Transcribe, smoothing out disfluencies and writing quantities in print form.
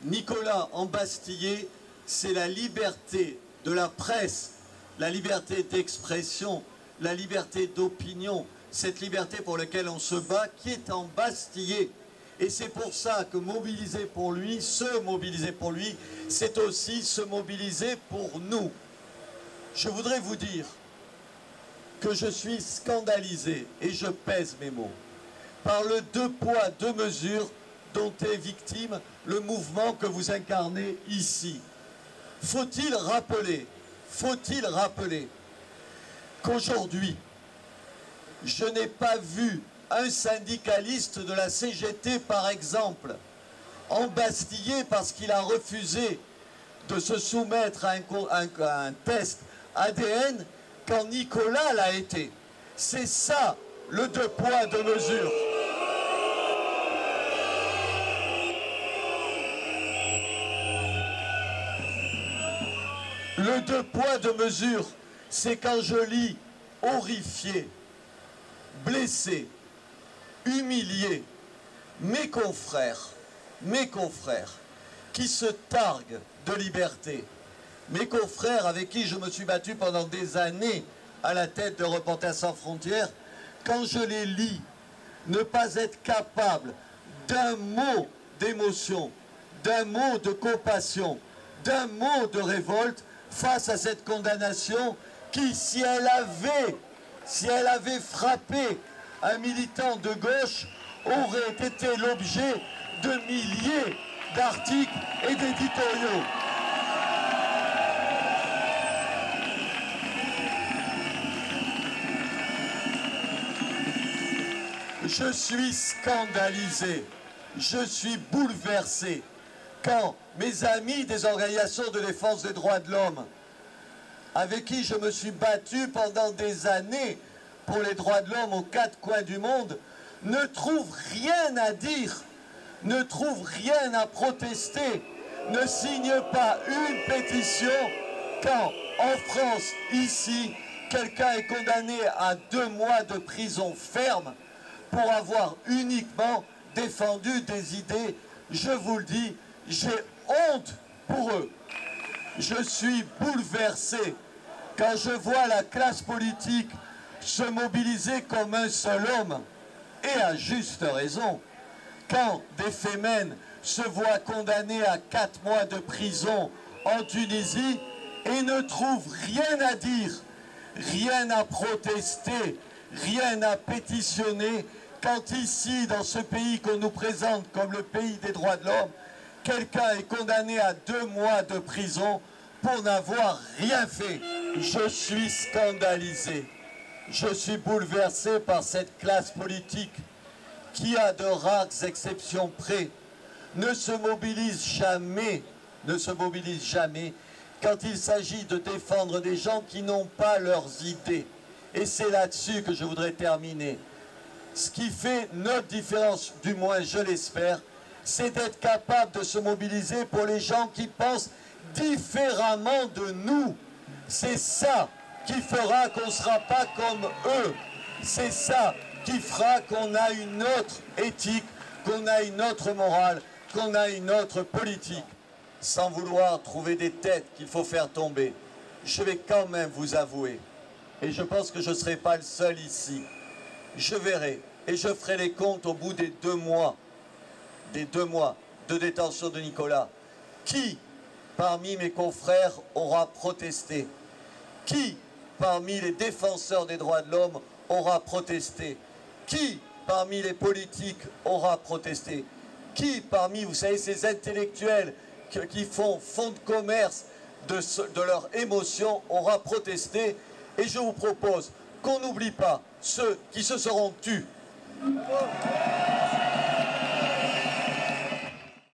Nicolas embastillé, c'est la liberté de la presse, la liberté d'expression, la liberté d'opinion, cette liberté pour laquelle on se bat, qui est embastillée. Et c'est pour ça que mobiliser pour lui, se mobiliser pour lui, c'est aussi se mobiliser pour nous. Je voudrais vous dire que je suis scandalisé, et je pèse mes mots, par le deux poids, deux mesures dont est victime le mouvement que vous incarnez ici. Faut-il rappeler qu'aujourd'hui, je n'ai pas vu un syndicaliste de la CGT, par exemple, embastillé parce qu'il a refusé de se soumettre à un test ADN quand Nicolas l'a été. C'est ça, le deux poids, deux mesures. Le deux poids, deux mesures, c'est quand je lis horrifié, blessé, humilié, mes confrères qui se targuent de liberté, mes confrères avec qui je me suis battu pendant des années à la tête de Reporters sans frontières, quand je les lis, ne pas être capable d'un mot d'émotion, d'un mot de compassion, d'un mot de révolte face à cette condamnation qui, si elle avait frappé un militant de gauche, aurait été l'objet de milliers d'articles et d'éditoriaux. Je suis scandalisé, je suis bouleversé quand mes amis des organisations de défense des droits de l'homme, avec qui je me suis battu pendant des années pour les droits de l'homme aux quatre coins du monde, ne trouvent rien à dire, ne trouvent rien à protester, ne signent pas une pétition quand, en France, ici, quelqu'un est condamné à 2 mois de prison ferme pour avoir uniquement défendu des idées. Je vous le dis, j'ai honte pour eux. Je suis bouleversé quand je vois la classe politique se mobiliser comme un seul homme, et à juste raison. Quand des Femen se voient condamnés à 4 mois de prison en Tunisie et ne trouvent rien à dire, rien à protester, rien à pétitionner, quand ici, dans ce pays qu'on nous présente comme le pays des droits de l'homme, quelqu'un est condamné à 2 mois de prison pour n'avoir rien fait. Je suis scandalisé. Je suis bouleversé par cette classe politique qui, à de rares exceptions près, ne se mobilise jamais quand il s'agit de défendre des gens qui n'ont pas leurs idées. Et c'est là-dessus que je voudrais terminer. Ce qui fait notre différence, du moins je l'espère, c'est d'être capable de se mobiliser pour les gens qui pensent différemment de nous. C'est ça qui fera qu'on ne sera pas comme eux. C'est ça qui fera qu'on a une autre éthique, qu'on a une autre morale, qu'on a une autre politique. Sans vouloir trouver des têtes qu'il faut faire tomber, je vais quand même vous avouer, et je pense que je ne serai pas le seul ici, je verrai et je ferai les comptes au bout des 2 mois de détention de Nicolas. Qui parmi mes confrères aura protesté? Qui parmi les défenseurs des droits de l'homme aura protesté? Qui parmi les politiques aura protesté? Qui parmi, vous savez, ces intellectuels qui font fonds de commerce de leur émotion aura protesté? Et je vous propose qu'on n'oublie pas ceux qui se seront tus.